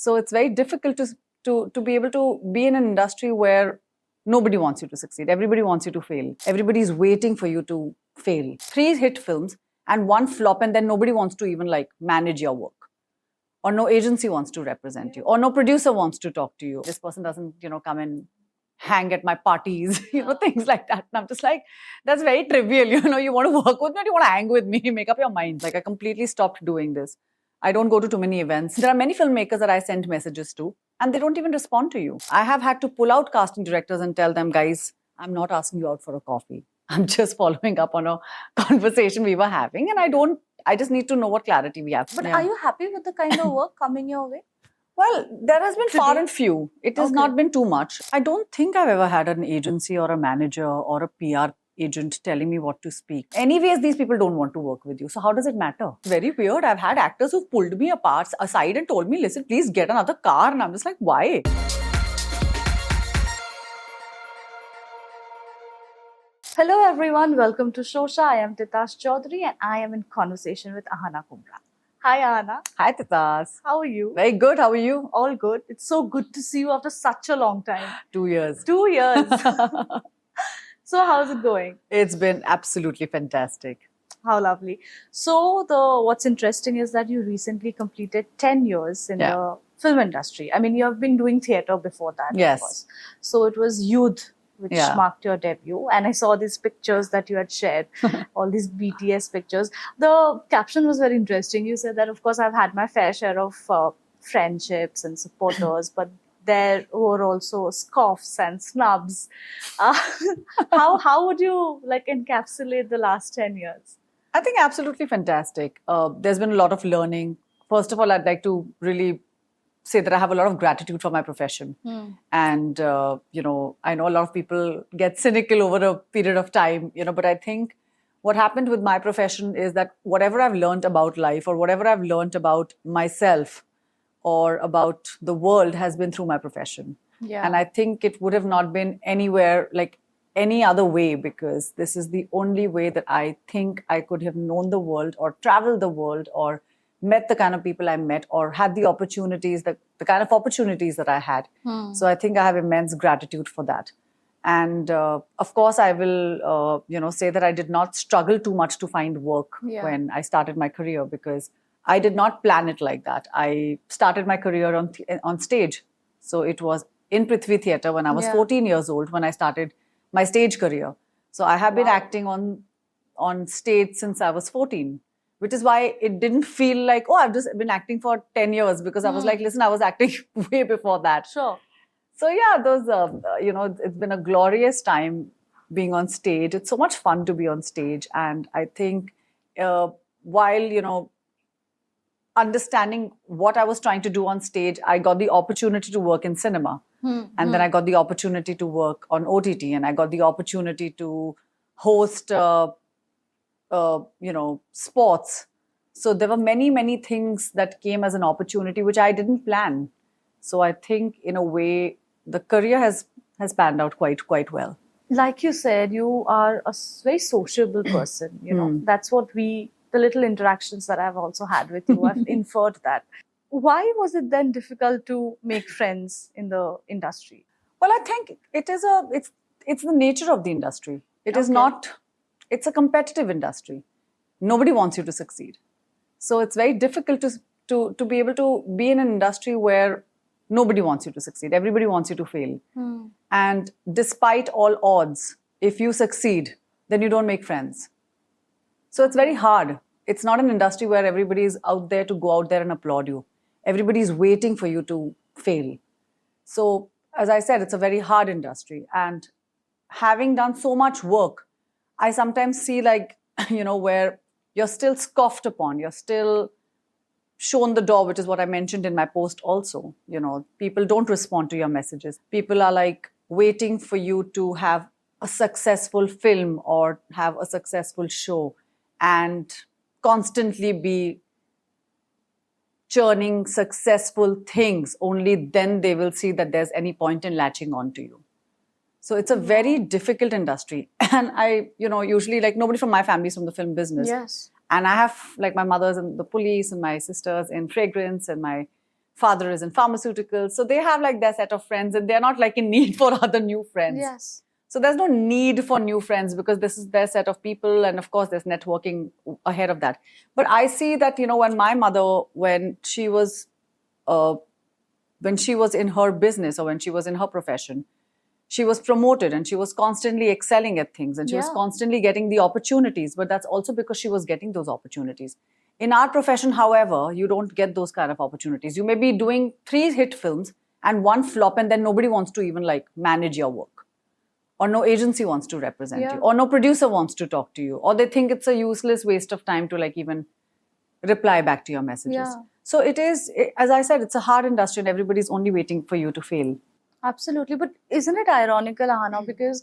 So it's very difficult to be able to be in an industry where nobody wants you to succeed. Everybody wants you to fail. Everybody's waiting for you to fail. 3 hit films and 1 flop, and then nobody wants to even like manage your work. Or no agency wants to represent you. Or no producer wants to talk to you. This person doesn't, come and hang at my parties, things like that. And I'm just like, that's very trivial. You want to work with me or you want to hang with me? Make up your mind. Like, I completely stopped doing this. I don't go to too many events. There are many filmmakers that I send messages to, and they don't even respond to you. I have had to pull out casting directors and tell them, guys, I'm not asking you out for a coffee. I'm just following up on a conversation we were having, and I just need to know what clarity we have. But are you happy with the kind of work coming your way? Well, there has been far and few. It has not been too much. I don't think I've ever had an agency or a manager or a PR agent telling me what to speak. Anyways, these people don't want to work with you. So how does it matter? Very weird. I've had actors who've pulled me aside and told me, listen, please get another car. And I'm just like, why? Hello everyone, welcome to Showsha. I am Titas Chowdhury and I am in conversation with Aahana Kumra. Hi Aahana. Hi Titas. How are you? Very good. How are you? All good. It's so good to see you after such a long time. 2 years. 2 years. So how's it going? It's been absolutely fantastic. How lovely. So what's interesting is that you recently completed 10 years in the film industry. I mean, you have been doing theatre before that. Yes. Of course. So it was Youth which marked your debut. And I saw these pictures that you had shared, all these BTS pictures. The caption was very interesting. You said that, of course, I've had my fair share of friendships and supporters, but there were also scoffs and snubs. How would you encapsulate the last 10 years? I think absolutely fantastic. There's been a lot of learning. First of all, I'd like to really say that I have a lot of gratitude for my profession. And, I know a lot of people get cynical over a period of time, but I think what happened with my profession is that whatever I've learned about life or whatever I've learned about myself or about the world has been through my profession. Yeah. And I think it would have not been anywhere like any other way, because this is the only way that I think I could have known the world or traveled the world or met the kind of people I met or had the opportunities, the kind of opportunities that I had. So I think I have immense gratitude for that. And of course, I will, say that I did not struggle too much to find work when I started my career, because I did not plan it like that. I started my career on stage. So it was in Prithvi Theatre when I was 14 years old when I started my stage career. So I have been acting on stage since I was 14. Which is why it didn't feel like, oh, I've just been acting for 10 years, because I was like, listen, I was acting way before that. Sure. So yeah, it's been a glorious time being on stage. It's so much fun to be on stage. And I think while, understanding what I was trying to do on stage, I got the opportunity to work in cinema. And then I got the opportunity to work on OTT, and I got the opportunity to host sports. So there were many, many things that came as an opportunity, which I didn't plan. So I think in a way, the career has panned out quite well. Like you said, you are a very sociable person. That's what the little interactions that I've also had with you, I've inferred that. Why was it then difficult to make friends in the industry? Well, I think it's the nature of the industry. It is not. It's a competitive industry. Nobody wants you to succeed. So it's very difficult to be able to be in an industry where nobody wants you to succeed. Everybody wants you to fail. And despite all odds, if you succeed, then you don't make friends. So it's very hard. It's not an industry where everybody is out there to go out there and applaud you. Everybody is waiting for you to fail. So as I said, it's a very hard industry. And having done so much work, I sometimes see where you're still scoffed upon, you're still shown the door, which is what I mentioned in my post also. People don't respond to your messages. People are waiting for you to have a successful film or have a successful show and constantly be churning successful things. Only then they will see that there's any point in latching on to you. So it's a very difficult industry. And I, usually nobody from my family is from the film business. Yes. And I have my mother's in the police and my sisters in fragrance and my father is in pharmaceuticals. So they have like their set of friends and they're not like in need for other new friends. Yes. So there's no need for new friends because this is their set of people. And of course, there's networking ahead of that. But I see that, when my mother, when she was in her business or when she was in her profession, she was promoted and she was constantly excelling at things and she was constantly getting the opportunities. But that's also because she was getting those opportunities. In our profession, however, you don't get those kind of opportunities. You may be doing 3 hit films and 1 flop and then nobody wants to even like manage your work. Or no agency wants to represent you. Or no producer wants to talk to you. Or they think it's a useless waste of time to like even reply back to your messages. Yeah. So it is, as I said, it's a hard industry and everybody's only waiting for you to fail. Absolutely. But isn't it ironical, Aahana? Because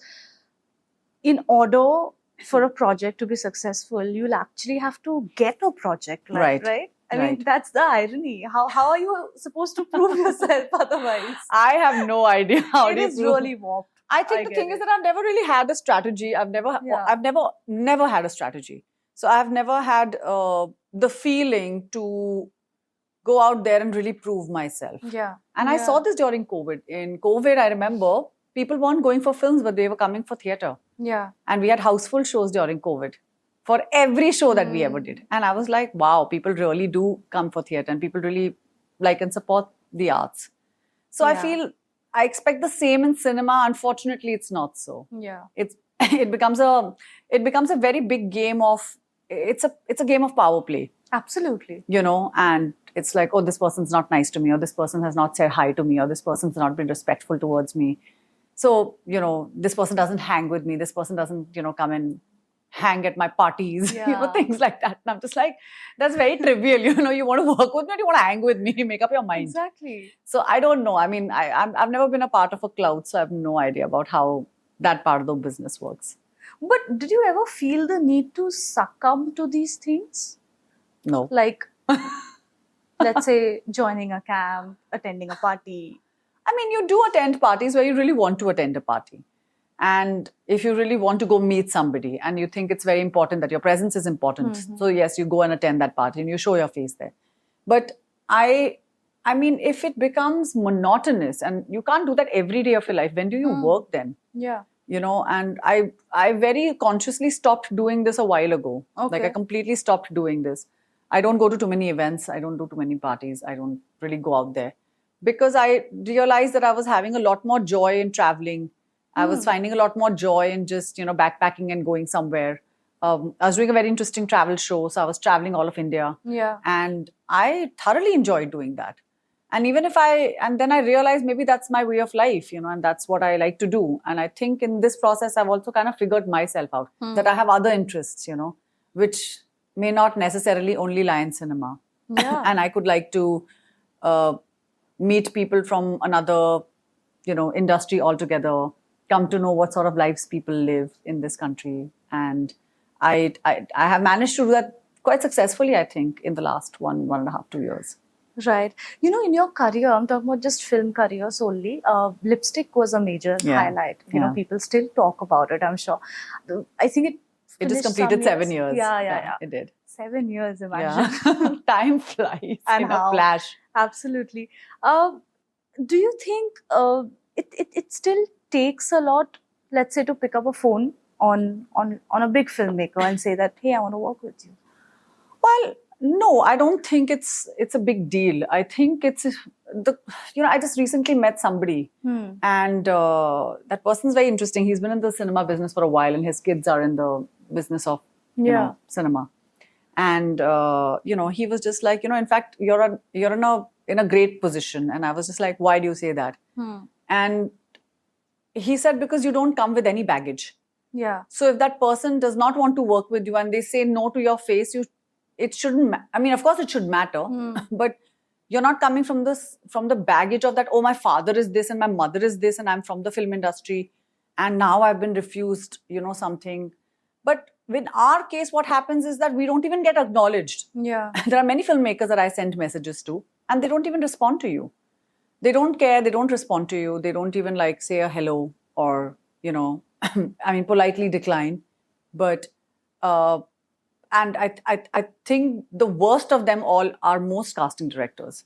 in order for a project to be successful, you'll actually have to get a project, right? I mean, that's the irony. How are you supposed to prove yourself otherwise? I have no idea how it is really warped. I think the thing is that I've never really had a strategy. I've never had a strategy. So I've never had the feeling to go out there and really prove myself. Yeah. And I saw this during COVID. In COVID, I remember people weren't going for films, but they were coming for theatre. Yeah. And we had houseful shows during COVID for every show that we ever did. And I was like, wow, people really do come for theatre and people really like and support the arts. So I expect the same in cinema. Unfortunately, it's not so. Yeah. It becomes a very big game of, it's a game of power play. Absolutely. And it's like, oh, this person's not nice to me, or this person has not said hi to me, or this person's not been respectful towards me. So, this person doesn't hang with me. This person doesn't, come and hang at my parties, things like that. And I'm just like, that's very trivial. You want to work with me or you want to hang with me? Make up your mind. Exactly. So I don't know. I mean, I've never been a part of a cloud, so I have no idea about how that part of the business works. But did you ever feel the need to succumb to these things? No. Like, let's say, joining a camp, attending a party. I mean, you do attend parties where you really want to attend a party. And if you really want to go meet somebody and you think it's very important that your presence is important, so yes, you go and attend that party and you show your face there. But I mean, if it becomes monotonous and you can't do that every day of your life, when do you work then? Yeah. And I very consciously stopped doing this a while ago. Okay. Like I completely stopped doing this. I don't go to too many events. I don't do too many parties. I don't really go out there. Because I realized that I was having a lot more joy in traveling. I was finding a lot more joy in just, backpacking and going somewhere. I was doing a very interesting travel show. So I was traveling all of India. Yeah. And I thoroughly enjoyed doing that. And then I realized maybe that's my way of life, and that's what I like to do. And I think in this process, I've also kind of figured myself out that I have other interests, which may not necessarily only lie in cinema. Yeah. And I could like to meet people from another, industry altogether, come to know what sort of lives people live in this country. And I have managed to do that quite successfully, I think, in the last 1.5, 2 years. Right. In your career, I'm talking about just film career solely, lipstick was a major highlight. People still talk about it, I'm sure. I think it just completed 7 years. Yeah. It did. 7 years, imagine. Yeah. Time flies and in a flash. Absolutely. Do you think it still takes a lot, let's say, to pick up a phone on a big filmmaker and say that, hey, I want to work with you? Well, no, I don't think it's a big deal. I think it's I just recently met somebody and that person's very interesting. He's been in the cinema business for a while and his kids are in the business of cinema. And he was just like, in fact, you're in a great position. And I was just like, why do you say that? And he said, because you don't come with any baggage. Yeah. So if that person does not want to work with you and they say no to your face, it shouldn't. I mean, of course, it should matter, but you're not coming from the baggage of that. Oh, my father is this and my mother is this, and I'm from the film industry, and now I've been refused, something. But in our case, what happens is that we don't even get acknowledged. Yeah. There are many filmmakers that I send messages to, and they don't even respond to you. They don't care. They don't respond to you. They don't even say a hello or politely decline. But and I think the worst of them all are most casting directors.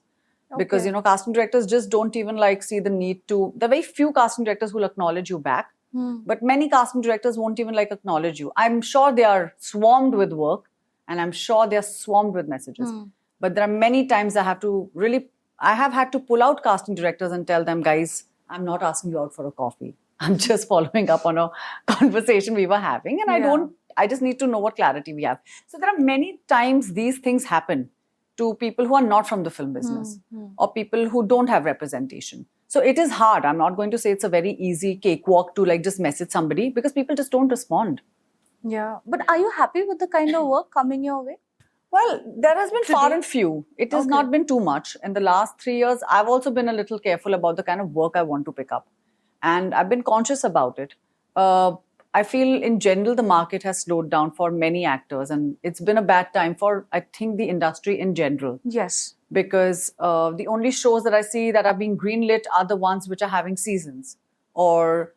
Because, you know, casting directors just don't even like see the need to, there are very few casting directors who will acknowledge you back, but many casting directors won't even like acknowledge you. I'm sure they are swarmed with work and I'm sure they're swarmed with messages. But there are many times I have had to pull out casting directors and tell them, guys, I'm not asking you out for a coffee. I'm just following up on a conversation we were having, and I just need to know what clarity we have. So there are many times these things happen to people who are not from the film business or people who don't have representation. So it is hard. I'm not going to say it's a very easy cakewalk to like just message somebody because people just don't respond. Yeah. But are you happy with the kind of work coming your way? Well, there has been far and few. It has not been too much. In the last 3 years, I've also been a little careful about the kind of work I want to pick up. And I've been conscious about it. I feel in general, the market has slowed down for many actors. And it's been a bad time for, I think, the industry in general. Yes. Because the only shows that I see that are being greenlit are the ones which are having seasons. Or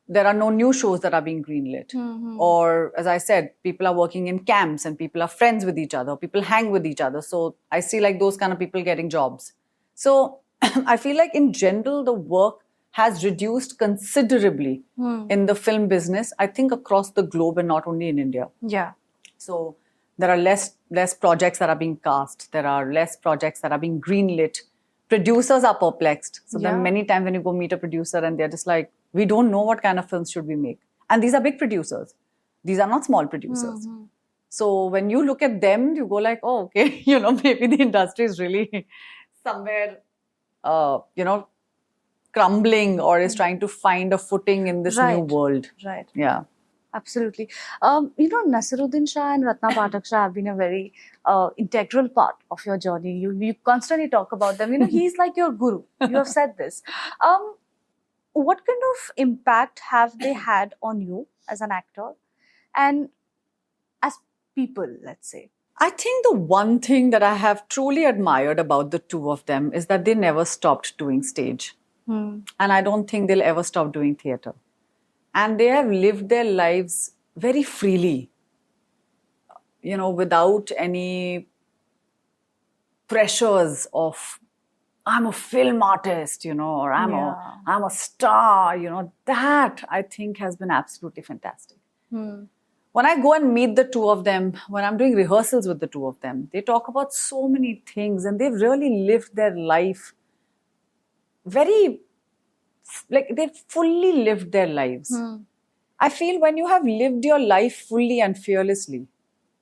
there are no new shows that are being greenlit. Or, as I said, people are working in camps and people are friends with each other. People hang with each other. So I see like those kind of people getting jobs. So I feel like in general, the work has reduced considerably in the film business, I think across the globe and not only in India. Yeah. So there are less projects that are being cast. There are less projects that are being greenlit. Producers are perplexed. So there are many times when you go meet a producer and they're just like, we don't know what kind of films should we make. And these are big producers. These are not small producers. So when you look at them, you go like, oh, okay, you know, maybe the industry is really somewhere, you know, crumbling or is trying to find a footing in this new world. Right. Yeah. Absolutely. You know, Naseeruddin Shah and Ratna Pathak Shah have been a very integral part of your journey. You constantly talk about them. You know, he's like your guru. You have said this. What kind of impact have they had on you as an actor and as people, let's say? I think the one thing that I have truly admired about the two of them is that they never stopped doing stage. And I don't think they'll ever stop doing theatre. And they have lived their lives very freely, you know, without any pressures of, I'm a film artist, you know, or I'm a star, you know. That, I think, has been absolutely fantastic. When I go and meet the two of them, when I'm doing rehearsals with the two of them, they talk about so many things and they've really lived their life very, like they've fully lived their lives. I feel when you have lived your life fully and fearlessly,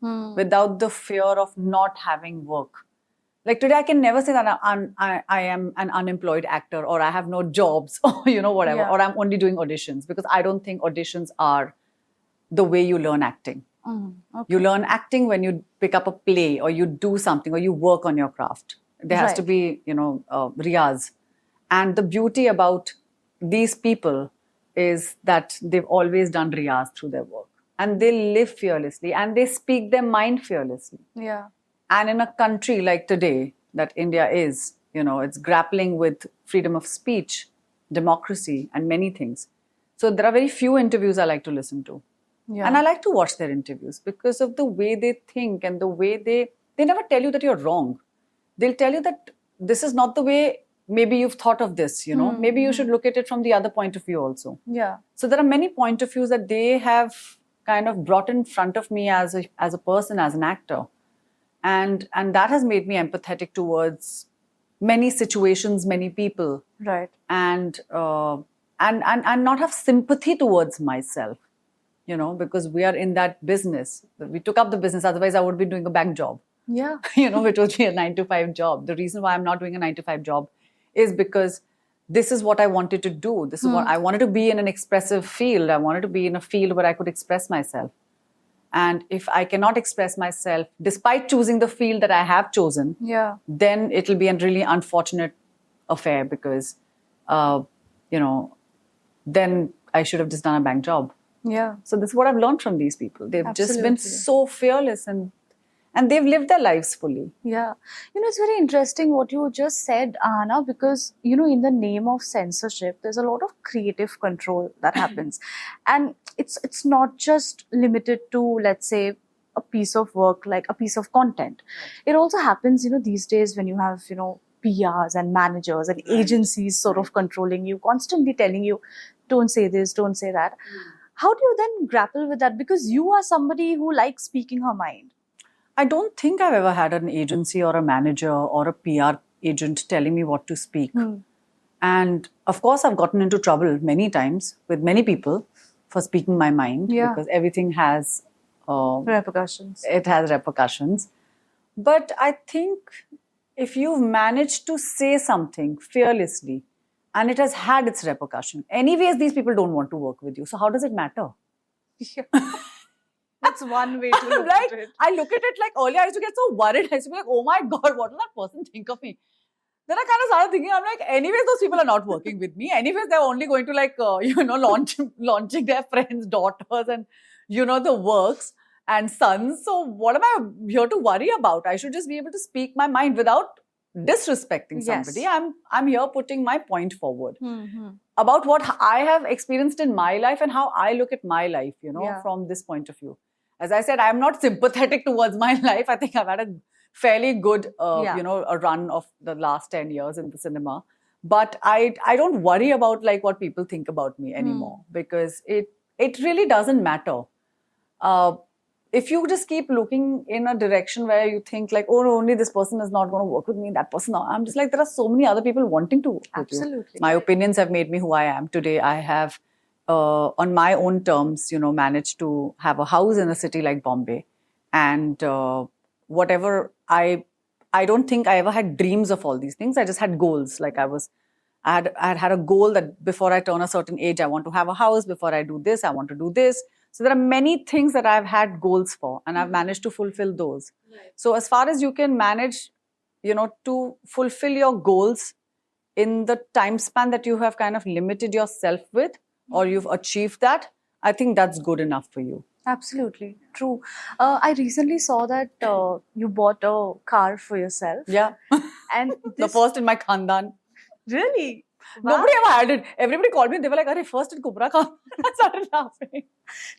without the fear of not having work. Like today, I can never say that I am an unemployed actor or I have no jobs or, you know, whatever, or I'm only doing auditions, because I don't think auditions are the way you learn acting. You learn acting when you pick up a play or you do something or you work on your craft. There has to be, you know, riyaz. And the beauty about these people is that they've always done riyaz through their work. And they live fearlessly and they speak their mind fearlessly. Yeah. And in a country like today, that India is, you know, it's grappling with freedom of speech, democracy, and many things. So there are very few interviews I like to listen to. Yeah. And I like to watch their interviews because of the way they think and the way they never tell you that you're wrong. They'll tell you that this is not the way maybe you've thought of this, you know, maybe you should look at it from the other point of view also. Yeah. So there are many point of views that they have kind of brought in front of me as a person, as an actor. And that has made me empathetic towards many situations, many people. Right. And not have sympathy towards myself, you know, because we are in that business. We took up the business, otherwise I would be doing a bank job. Yeah. You know, which would be a 9-to-5 job. The reason why I'm not doing a 9-to-5 job is because this is what I wanted to do. This is what I wanted to be in an expressive field. I wanted to be in a field where I could express myself. And if I cannot express myself, despite choosing the field that I have chosen, then it'll be a really unfortunate affair because, you know, then I should have just done a bank job. Yeah. So this is what I've learned from these people. They've just been so fearless and they've lived their lives fully. Yeah. You know, it's very interesting what you just said, Aahana, because, you know, in the name of censorship, there's a lot of creative control that happens. And it's not just limited to, let's say, a piece of work, like a piece of content. It also happens, you know, these days when you have, you know, PRs and managers and agencies sort of controlling you, constantly telling you, don't say this, don't say that. How do you then grapple with that? Because you are somebody who likes speaking her mind. I don't think I've ever had an agency or a manager or a PR agent telling me what to speak. And of course, I've gotten into trouble many times with many people for speaking my mind, because everything has repercussions. It has repercussions. But I think if you've managed to say something fearlessly and it has had its repercussion, anyways, these people don't want to work with you. So how does it matter? That's one way to look like, at it. I look at it like earlier, I used to get so worried. I used to be like, oh my God, what will that person think of me? Then I kind of started thinking, I'm like, anyways, those people are not working with me. Anyways, they're only going to launching their friends' daughters and, the works and sons. So what am I here to worry about? I should just be able to speak my mind without disrespecting somebody. I'm here putting my point forward about what I have experienced in my life and how I look at my life, from this point of view. As I said, I'm not sympathetic towards my life. I think I've had a fairly good, a run of the last 10 years in the cinema. But I don't worry about like what people think about me anymore, because it really doesn't matter. If you just keep looking in a direction where you think like, oh, no, only this person is not going to work with me, that person, I'm just like, there are so many other people wanting to work with you. My opinions have made me who I am today. I have, on my own terms, managed to have a house in a city like Bombay. And whatever, I don't think I ever had dreams of all these things. I just had goals. Like I had a goal that before I turn a certain age, I want to have a house. Before I do this, I want to do this. So there are many things that I've had goals for, and I've managed to fulfill those. Right. So as far as you can manage, to fulfill your goals in the time span that you have kind of limited yourself with, or you've achieved that, I think that's good enough for you. Absolutely. True. I recently saw that you bought a car for yourself. Yeah. And the first in my khandan. Really? Wow. Nobody ever had it. Everybody called me. They were like, "Arey, first in Kumra ka." I started laughing.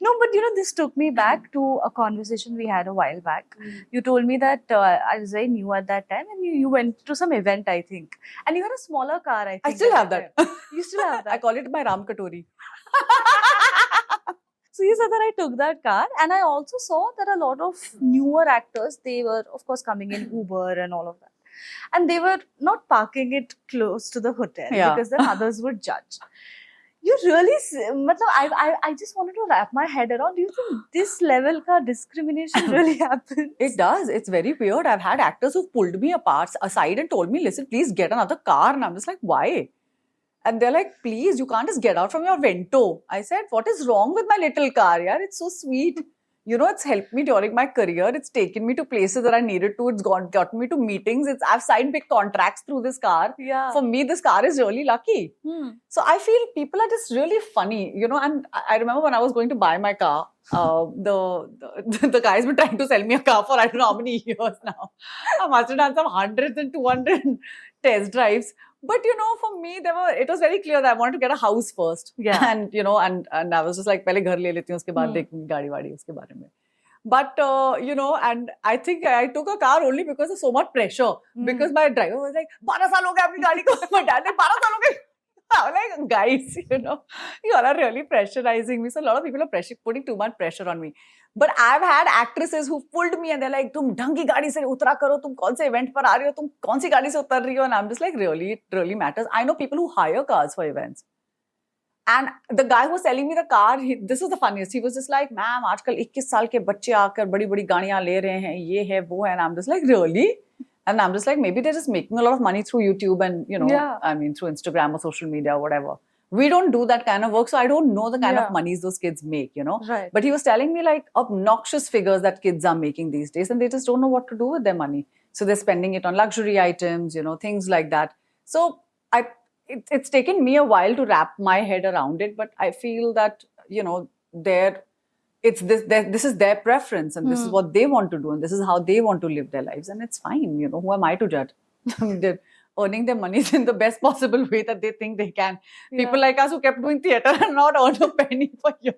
No, but this took me back to a conversation we had a while back. You told me that I was very new at that time, and you went to some event, I think, and you had a smaller car. I think I still have that. You still have that. I call it my Ram Katori. So you said that I took that car, and I also saw that a lot of newer actors, they were of course coming in Uber and all of that. And they were not parking it close to the hotel because then others would judge. You really, I just wanted to wrap my head around. Do you think this level ka discrimination really happens? It does. It's very weird. I've had actors who've pulled me aside and told me, listen, please get another car. And I'm just like, why? And they're like, please, you can't just get out from your Vento. I said, what is wrong with my little car? Yeah, it's so sweet. It's helped me during my career. It's taken me to places that I needed to. It's gotten me to meetings. I've signed big contracts through this car. Yeah. For me, this car is really lucky. So I feel people are just really funny, and I remember when I was going to buy my car, the guy's been trying to sell me a car for I don't know how many years now. I must have done some 100 and 200 test drives. But for me, it was very clear that I wanted to get a house first. Yeah. And and I was just like, पहले घर ले लेती हूँ, उसके बाद देखूँगी गाड़ी वाड़ी उसके बारे में. But and I think I took a car only because of so much pressure. Because my driver was like, 12 साल हो गए अपनी गाड़ी को. My dad like, 12 साल हो गए. I'm like, guys, you all are really pressurizing me. So a lot of people are putting too much pressure on me. But I've had actresses who pulled me and they're like, तुम ढंग की गाड़ी से उतरा करो, तुम कौन से event पर आ रही हो, तुम कौन सी गाड़ी से उतर रही हो, and I'm just like, really, it really matters. I know people who hire cars for events. And the guy who was selling me the car, this was the funniest. He was just like, ma'am, आजकल 21 साल के बच्चे आकर बड़ी-बड़ी गाड़ियाँ ले रहे हैं, ये है, वो है, and I'm just like, really? And I'm just like, maybe they're just making a lot of money through YouTube and, I mean, through Instagram or social media or whatever. We don't do that kind of work, so I don't know the kind of monies those kids make, Right. But he was telling me like obnoxious figures that kids are making these days, and they just don't know what to do with their money. So they're spending it on luxury items, things like that. So it's taken me a while to wrap my head around it, but I feel that, this is their preference, and this is what they want to do, and this is how they want to live their lives, and it's fine. Who am I to judge? They're earning their money in the best possible way that they think they can. People like us who kept doing theatre and not earned a penny for years.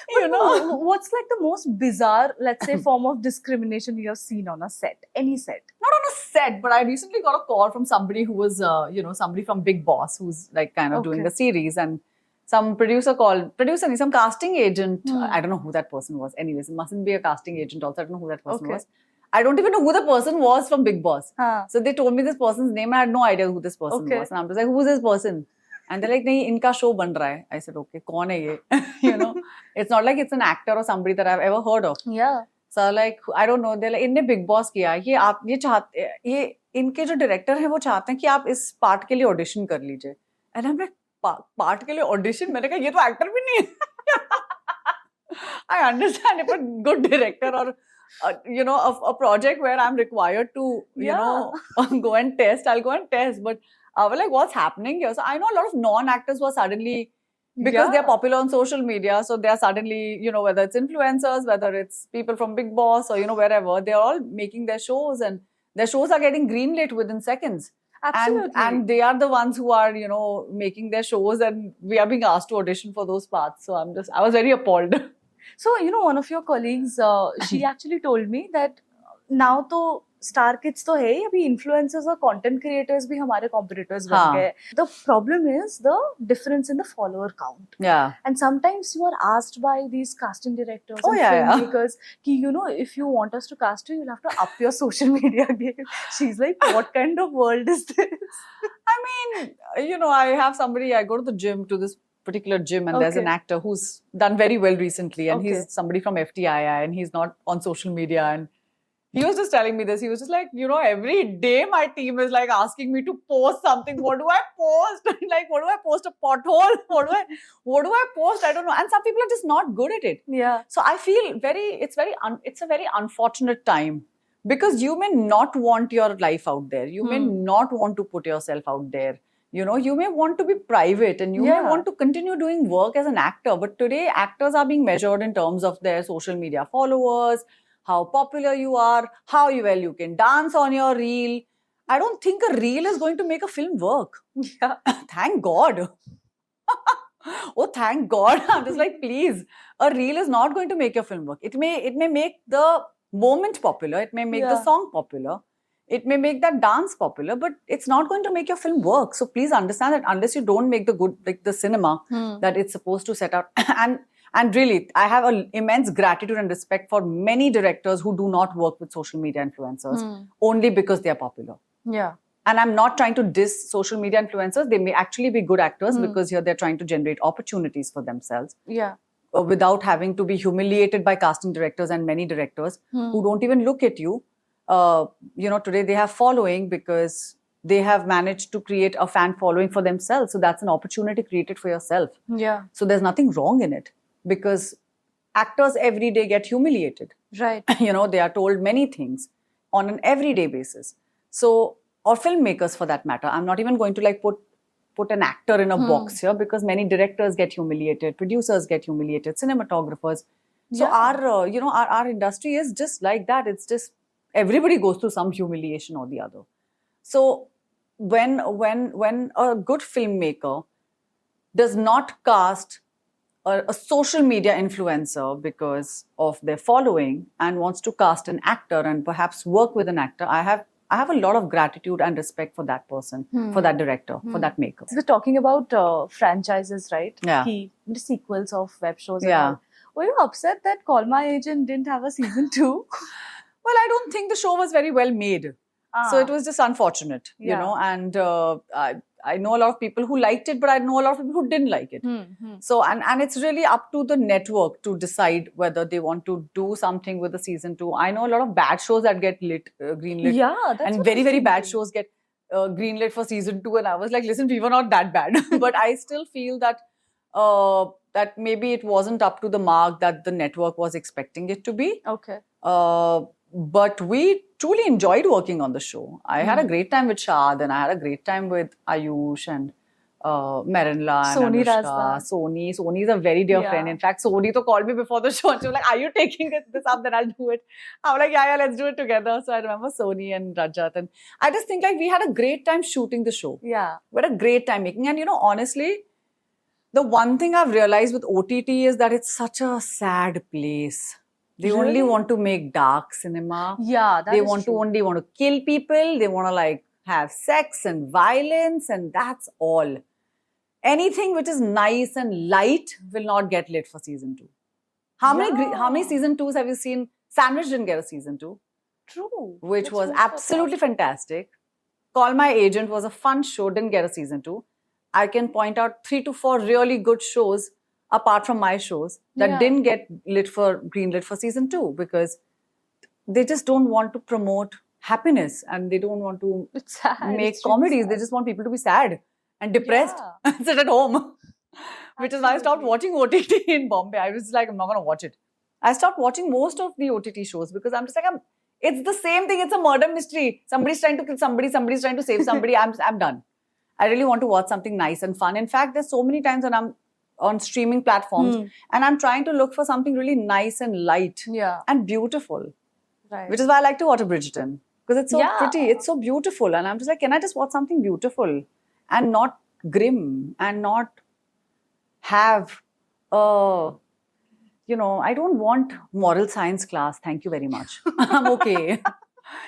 You know? What's like the most bizarre, let's say, form of discrimination you have seen on a set? Any set? Not on a set, but I recently got a call from somebody who was, somebody from Bigg Boss who's like kind of doing a series, and some some casting agent. I don't know who that person was. Anyways, it mustn't be a casting agent also. I don't know who that person was. I don't even know who the person was from Bigg Boss. So they told me this person's name. I had no idea who this person was. And I'm just like, who's this person? And they're like, nahi, inka show ban raha hai. I said, okay, kaun hai ye? It's not like it's an actor or somebody that I've ever heard of. Yeah. So like, I don't know. They're like, इनने Bigg Boss किया. ये इनके जो director हैं वो चाहते हैं कि आप इस part के लिए audition कर लीजिए. And I'm like, part के लिए audition? मैंने कहा ये तो actor भी नहीं है. I understand if a good director or a project where I'm required to go and test, I'll go and test. But we're like, what's happening here? So I know a lot of non-actors who are suddenly, because they're popular on social media, so they're suddenly, whether it's influencers, whether it's people from Bigg Boss or, wherever, they're all making their shows, and their shows are getting greenlit within seconds. Absolutely. And they are the ones who are, making their shows, and we are being asked to audition for those parts. So I was very appalled. So, one of your colleagues, she actually told me that now to star kids to hai, abhi influencers or content creators bhi hamare competitors ban gaye. The problem is the difference in the follower count. Yeah. And sometimes you are asked by these casting directors and filmmakers, ki, if you want us to cast you, you'll have to up your social media game. She's like, what kind of world is this? I mean, I have somebody, I go to the gym, to this particular gym, and there's an actor who's done very well recently, and he's somebody from FTII, and he's not on social media, and he was just telling me this. He was just like, every day my team is like asking me to post something. What do I post? Like, what do I post? A pothole? What do I post? I don't know. And some people are just not good at it. Yeah. So I feel it's a very unfortunate time, because you may not want your life out there. You may not want to put yourself out there. You may want to be private, and you may want to continue doing work as an actor. But today, actors are being measured in terms of their social media followers, how popular you are, how well you can dance on your reel. I don't think a reel is going to make a film work. Yeah. Thank God. Oh, thank God. I'm just like, please. A reel is not going to make your film work. It may make the moment popular. It may make the song popular. It may make that dance popular, but it's not going to make your film work. So please understand that unless you don't make the cinema that it's supposed to set out. And really, I have an immense gratitude and respect for many directors who do not work with social media influencers only because they are popular. Yeah. And I'm not trying to diss social media influencers. They may actually be good actors because here they're trying to generate opportunities for themselves. Yeah. Without having to be humiliated by casting directors and many directors who don't even look at you. Today they have following because they have managed to create a fan following for themselves. So that's an opportunity created for yourself. Yeah. So there's nothing wrong in it, because actors every day get humiliated. Right. They are told many things on an everyday basis. So, or filmmakers for that matter. I'm not even going to like put an actor in a box here, because many directors get humiliated, producers get humiliated, cinematographers. So our industry is just like that. It's just everybody goes through some humiliation or the other. So when a good filmmaker does not cast a social media influencer because of their following and wants to cast an actor and perhaps work with an actor, I have a lot of gratitude and respect for that person, for that director, for that maker. So we're talking about franchises, right? Yeah. The sequels of web shows. Yeah. Were you upset that Call My Agent didn't have a season 2? Well, I don't think the show was very well made. So it was just unfortunate, and I know a lot of people who liked it, but I know a lot of people who didn't like it. So, and it's really up to the network to decide whether they want to do something with the season 2. I know a lot of bad shows that get greenlit. Yeah, that's and very, very bad shows get greenlit for season 2. And I was like, listen, we were not that bad. But I still feel that that maybe it wasn't up to the mark that the network was expecting it to be. Okay. But we truly enjoyed working on the show. I had a great time with Shad, and I had a great time with Ayush and Marinla and Soni Anushka. Soni is a very dear friend. In fact, Soni to called me before the show and she was like, are you taking this up? Then I'll do it. I'm like, yeah, let's do it together. So I remember Soni and Rajat. And I just think like we had a great time shooting the show. Yeah. We had a great time making. And honestly, The one thing I've realized with OTT is that it's such a sad place. They only Really? want to make dark cinema. Yeah, that They is want to true. only want to kill people. They want to like have sex and violence, and that's all. Anything which is nice and light will not get lit for season 2. How many Yeah. season 2s have you seen? Sandwich didn't get a season 2, True. which That's was true for absolutely fantastic. Call My Agent was a fun show, didn't get a season 2. I can point out 3 to 4 really good shows apart from my shows that Yeah. didn't get greenlit for season 2 because they just don't want to promote happiness and they don't want to It's sad. make It's really comedies. sad. They just want people to be sad and depressed Yeah. and sit at home. Which is why I stopped Absolutely. watching OTT in Bombay. I was like, I'm not going to watch it. I stopped watching most of the OTT shows because I'm just like, it's the same thing. It's a murder mystery. Somebody's trying to kill somebody. Somebody's trying to save somebody. I'm done. I really want to watch something nice and fun. In fact, there's so many times when I'm on streaming platforms and I'm trying to look for something really nice and light Yeah. and beautiful. Right. Which is why I like to watch Bridgerton. Because it's so Yeah. pretty. It's so beautiful. And I'm just like, can I just watch something beautiful and not grim and not have I don't want moral science class. Thank you very much. I'm okay.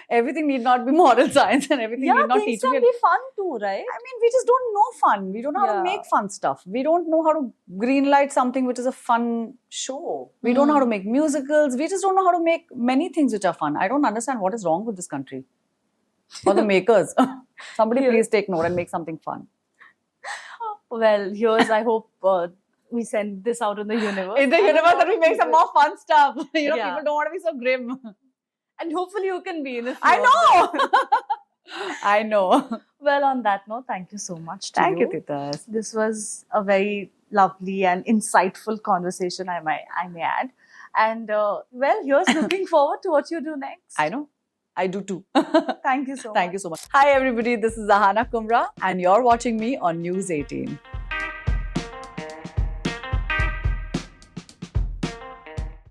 Everything need not be moral science and everything Yeah, need not things teach me. can be fun too, right? I mean, we just don't know fun. We don't know how to Yeah. make fun stuff. We don't know how to greenlight something which is a fun show. We don't know how to make musicals. We just don't know how to make many things which are fun. I don't understand what is wrong with this country. Or the makers. Somebody please take note and make something fun. Well, I hope we send this out in the universe. In the universe, that we make some more fun stuff. Yeah. People don't want to be so grim. And hopefully you can be in it. I know. I know. Well, on that note, thank you so much to Thank you, Titas. This was a very lovely and insightful conversation, I may add. And here's looking forward to what you do next. I know. I do too. Thank you so much. Thank you so much. Hi, everybody. This is Aahana Kumra, and you're watching me on News 18.